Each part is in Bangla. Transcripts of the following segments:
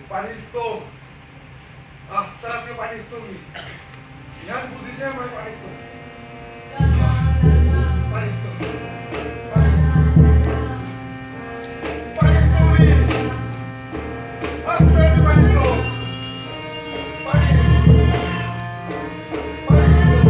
Panis to. Astrat yung panis to. Yan, buti siya may panis to. Panis to. Panis to, mi. Astrat yung panis to. Panis. Panis to. Panis to.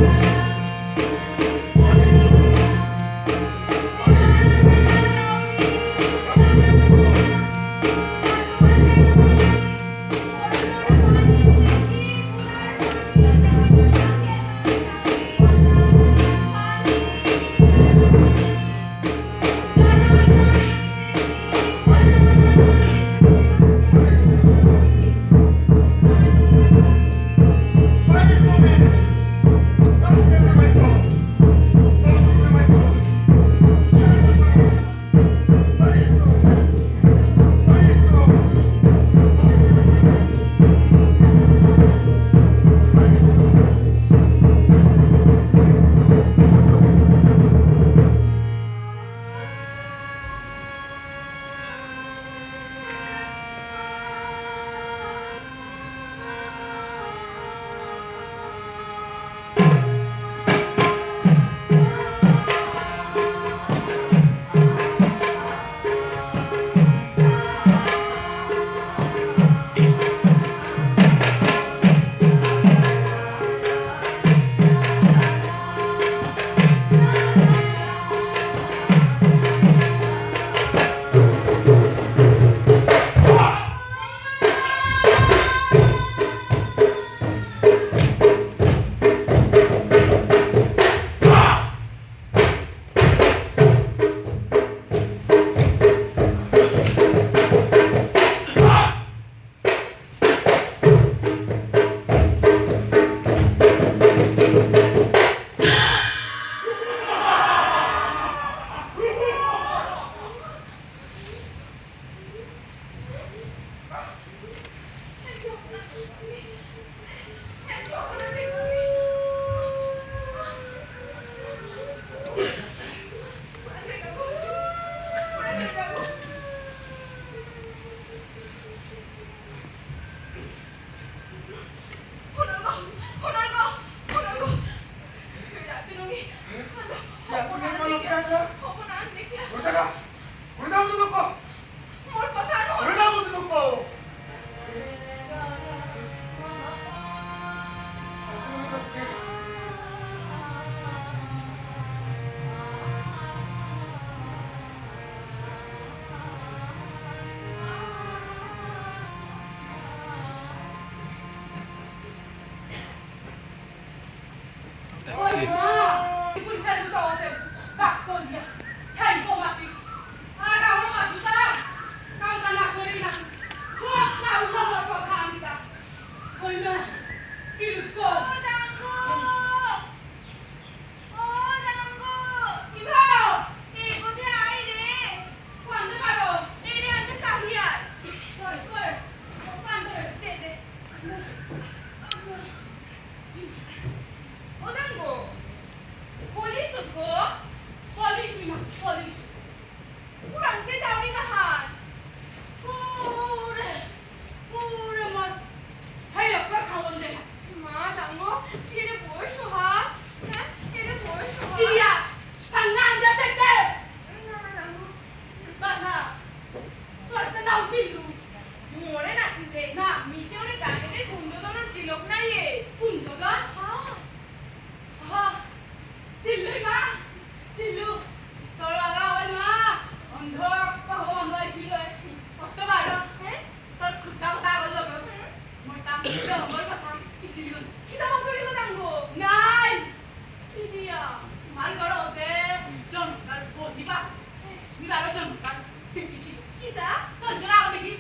Kita, sonjol aku lagi.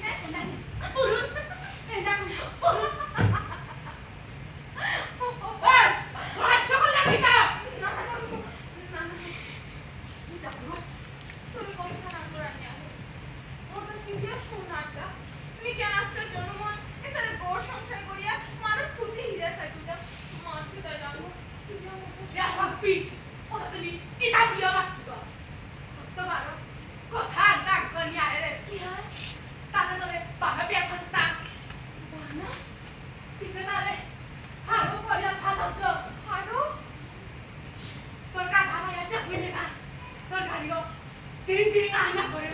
তোর কথা না করানি আমি ওটা কি যে শোনাটা তুমি কেন আসতে জন্মন এসারে গোর সংসার করিয়া মার খুদি হিয়া থাকুতা মাকে তাই লাগো কি যে আমার যা হাপি ওটা তুমি কিতাব দিয়া বাকিবা তোমার কথা ডাক করিয়া রে কি হয় তাতে তোরে বাবা বিয়া থাসতা বানা ঠিকানারে হারো করিয়া থাসত হারো তোর কাঁধা ভাইয়া চাপিলে না তোর গাড়িও চিরিং চিরিং আইলা করে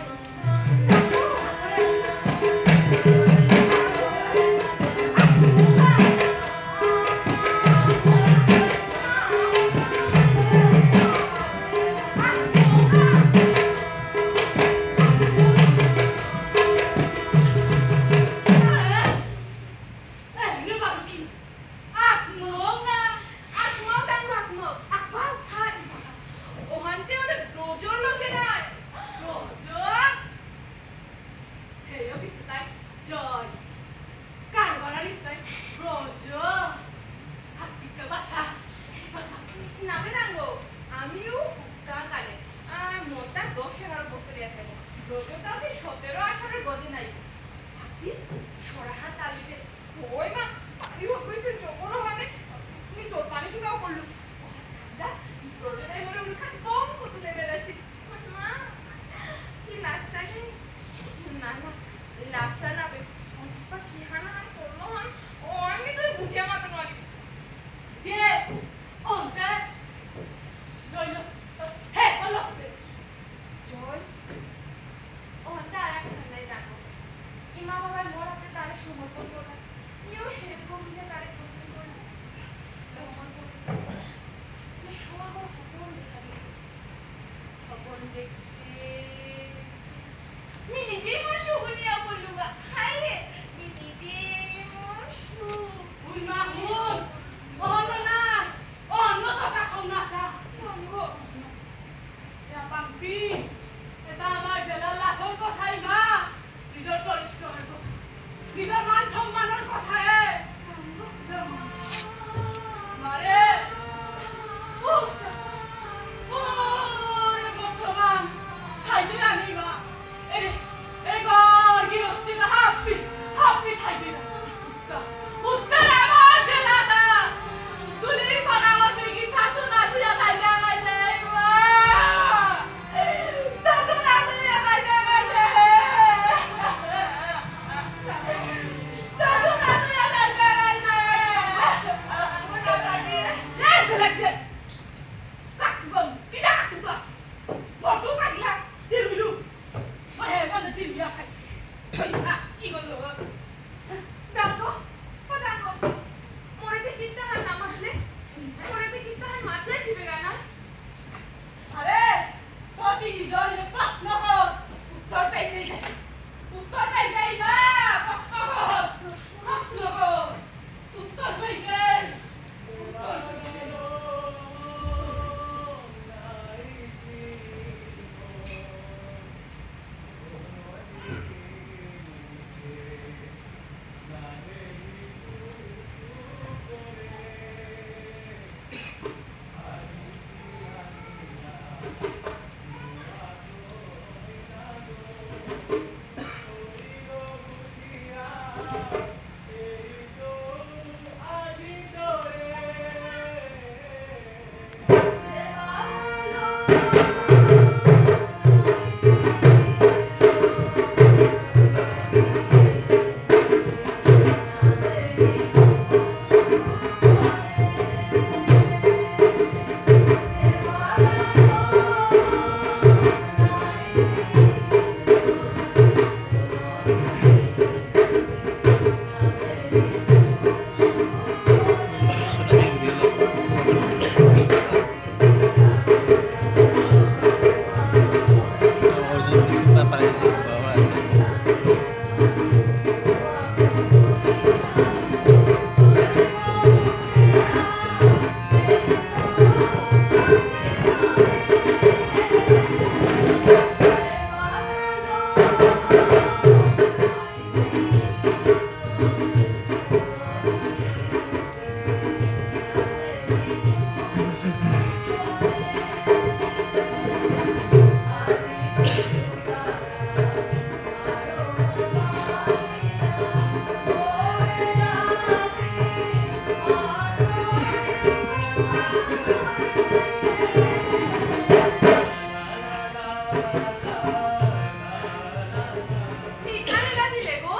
নিজারেলা দিলে গো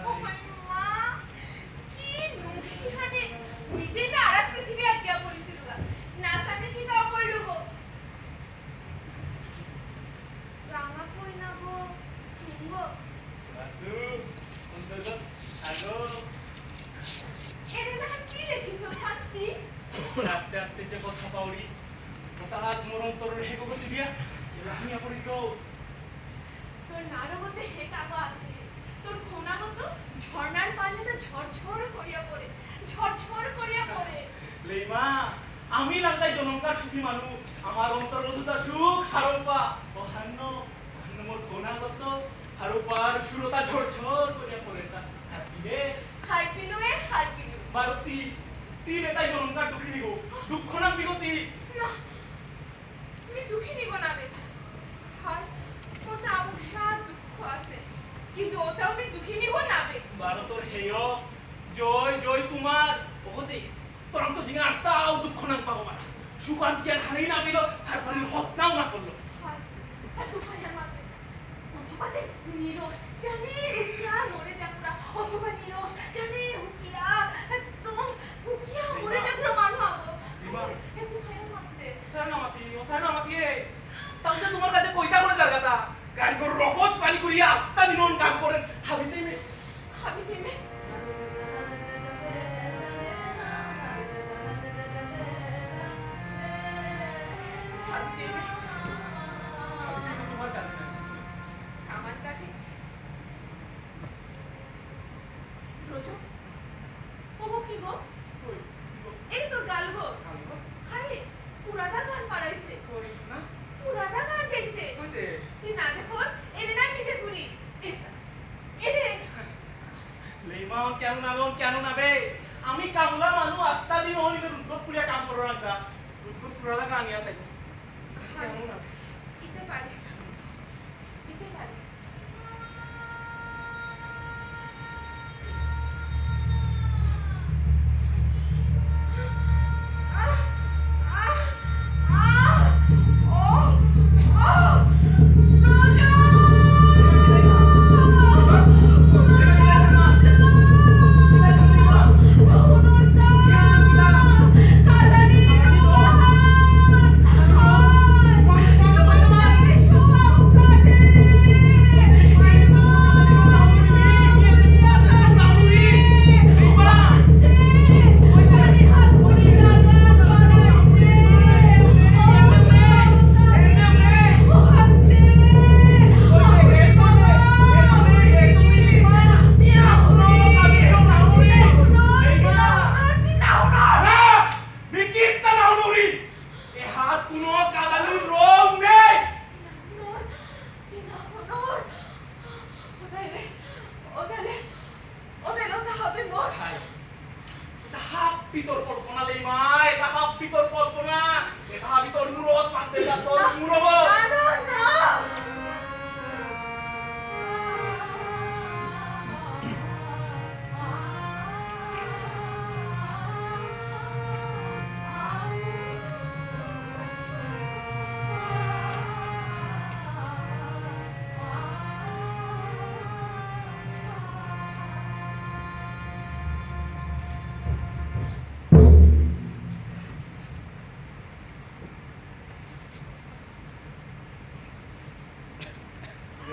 ও মা কি নুশিহানে নিদেটা আরেক পৃথিবী আজ্ঞা পড়িছিল গা না সাথে কি দাও করলো গো রাঙা কই না গো তুঙ্গ এরে না কি লেখিছো থাকতি রাতে রাতে যে কথা পাউরি হঠাৎ মোর অন্তরের হেগতি দিয়া রাহিয়া পড়িল তোর নারগতে হে টাকা আছে তোর খোনাগত ঝর্ণার পানিতে ঝরঝর করিয়া পড়ে ঝরঝর করিয়া পড়ে লেমা আমি লাগাই জনমকার সুখী মানু আমার অন্তর্গততা সুখ হারপা অহান্য মোর খোনাগত হারপার সুরতা ঝরঝর করিয়া পড়ে তা হাতিলে হাই পিলু এ হাই পিলু ভারতী তীর এটাই জনমকার দুঃখী নিগো দুঃখ না বিগতি না তুমি দুঃখী নিগো না বে হাই ওটা অবশ্য দুঃখ আছে কিন্তু ওটাও আমি দুঃখী নিগো না বে ভারতর হেয় জয় জয় তোমার ওহতে তোরাম তো জিঙা আত্মাও দুঃখ না পাবো মারা সুকান জ্ঞান হারাই না পেল আর পারির হত্যাও না করলো হাই এত ভাই আমাকে অথবা নিরোষ জানে হুকিয়া মরে যাকুরা অথবা নিরোষ জানে হুকিয়া একদম হুকিয়া মরে যাকুরা মানু আগো এত ভাই আমাকে সারনামাতি তাহলে তোমার কাছে কইতা করে জায়গাটা গাড়ি করে রকত পানি করিয়া আস্তা দিনন কাম করেন হাবিতে মে হাবি দেমে হাবি দেমে হাবিতে তোমার কাছে নাই আমার কাছে রোজো ওগো কি গো কই এই তোর গাল গো কামো হাই পুরাদা গান পারাইছে কই না পুরাদা গান গাইছে কইতে তুই না দেখো এরে না মিঠে গুনি এরে লেমা কেন না বে আমি কামলা মানু আস্তা দিন হলি রুদ্র পুরিয়া কাম করো রাখা রুদ্র পুরাদা গানিয়া থাকি কেন না ইতে পারে ইতে পারে পিতর কল্পনা লেমা এটা হাব পিতর কল্পনা এটা হাবিতর মুরত পাতে যা তোর মুরব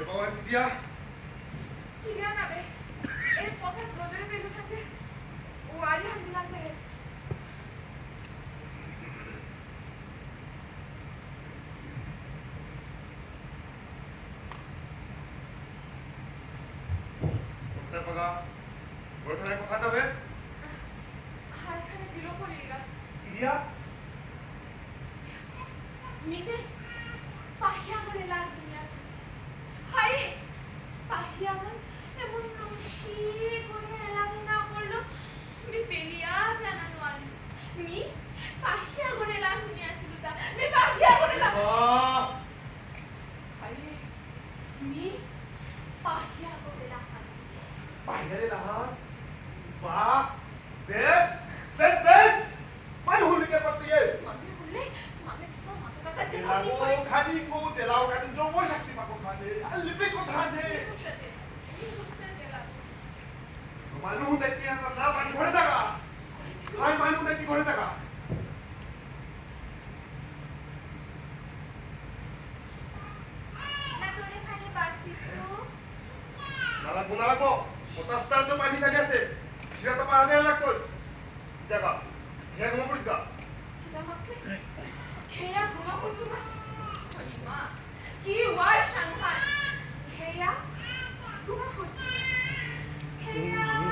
বাবা দিদিয়া কি জানাবে এর কথা প্রজরে পেলে থাকে ও আজ হাতে লাগবে কোথায় পাগা বড় থানায় কথা যাবে হাতখানে দিল পড়িয়েগা দিদিয়া মিতে পাহিয়া করে লাগ দুনিয়া আছে হাই পাহিয়া গান এমন নমশি করে লাগে না করলো তুমি পেলিয়া জানানো আনি মি পাহিয়া করে লাগ দুনিয়া ছিল তা মে পাহিয়া করে লাগ বাহ হাই মি পাহিয়া করে লাগ বাইরে রাহা বাহ বেশ বেশ বেশ মানে হুলিকে করতে মানে হলে মানে তো মাথা কাটা যে লাগো খানি को तेलाव का जो वो शक्ति पाको खाने लिपि को खाने मानू देखती है ना पानी भरे जागा हाय मानू देखती भरे जागा नाला को पोटास तार तो पानी साडी असे शिरा तो पार द्यायला लागतो जागा हे गो पुढचा किदा मग खेळा गुमा कुठून मा की वार सांगहान खेळा गुमा कुठून खेळा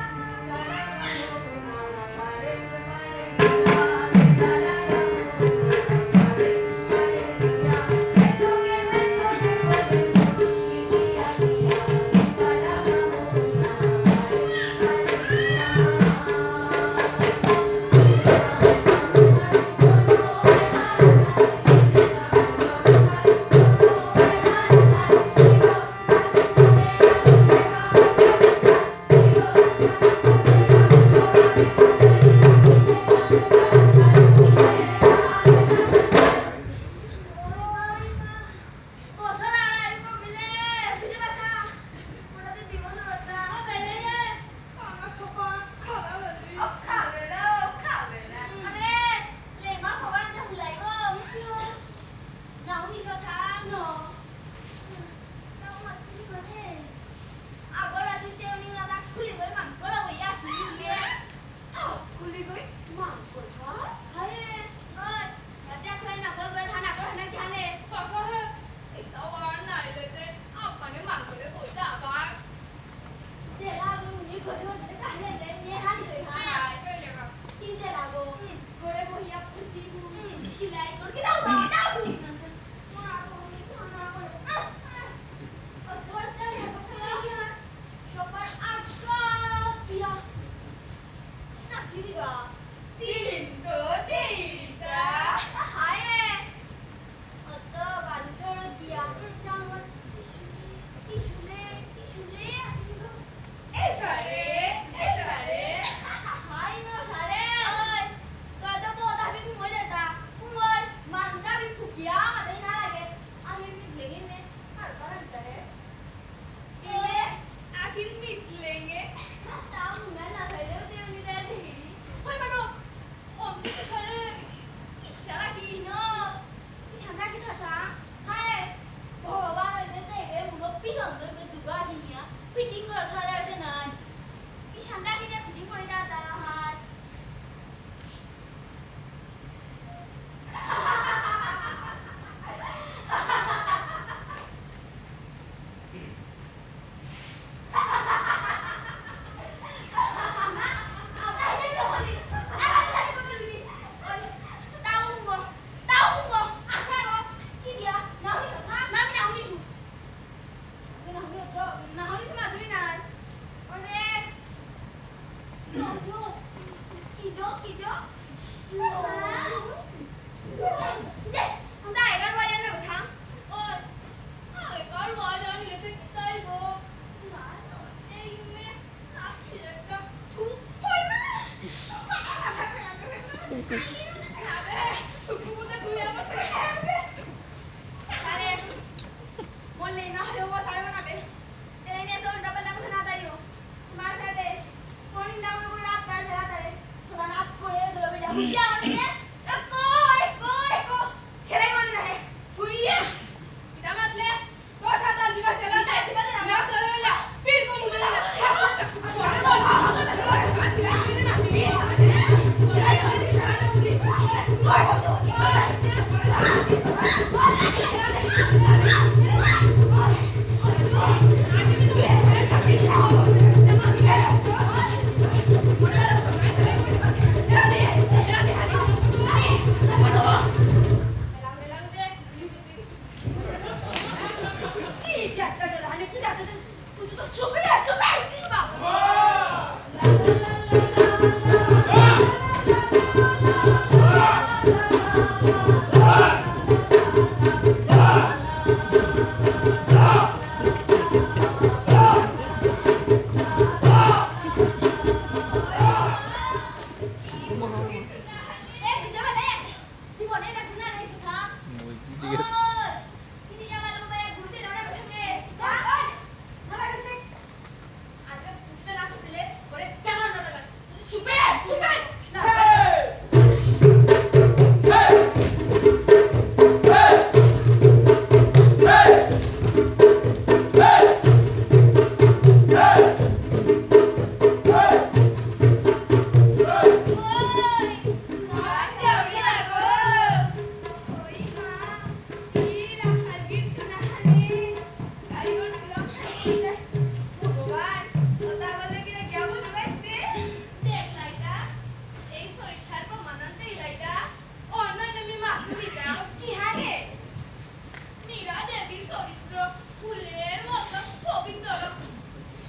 পবিত্র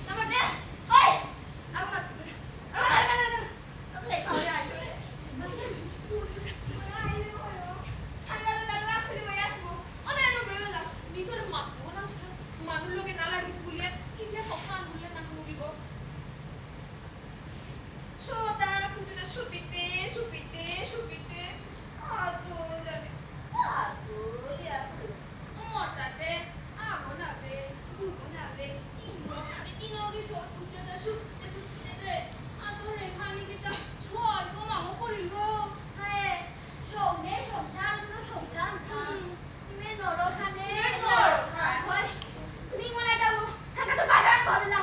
নাম্বার দে ওই আমার আপনি খাওয়া আইলো রে ঠান্ডা দাঁড়া খুলে বই আসবো ওদের রুবেলা ভিতরে মাথা না মানুষ লোকে না লাগিস বলিয়া কিনে কখন বলে না মুড়িব সোদা পুতুটা সুপিতে আদর জানে আদর মরতাতে আগুন আবে গুগুন আবে ইনো খালি তিনগি শর্ট পুতুটা ছুটতে দে আদর রেখানি কিটা ছয় গো মামো করিল হায় সৌনে সংসার তুমি নরখানে হয় তুমি মনে যাবো টাকা তো বাজার পাবে না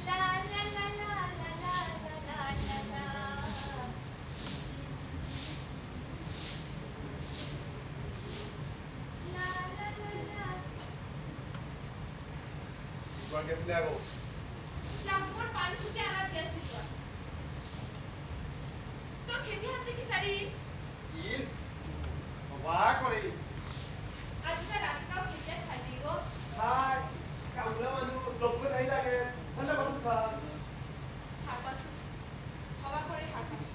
la la la la la la গেছিলে আগো জাম্পর পানি ফুটে আনা দিয়েছি তোর খেতে হাতে কি সারি ইন বাবা করে আজকে রাতটাও খেতে খাইলি গো হাই কামলা মানু লোক ধাই লাগে ঠান্ডা কথা হাঁপাসু হওয়া করে হাঁপাসু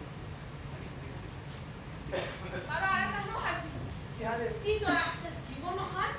বাবা আর কেন হাঁটি কি হালে কি তোরা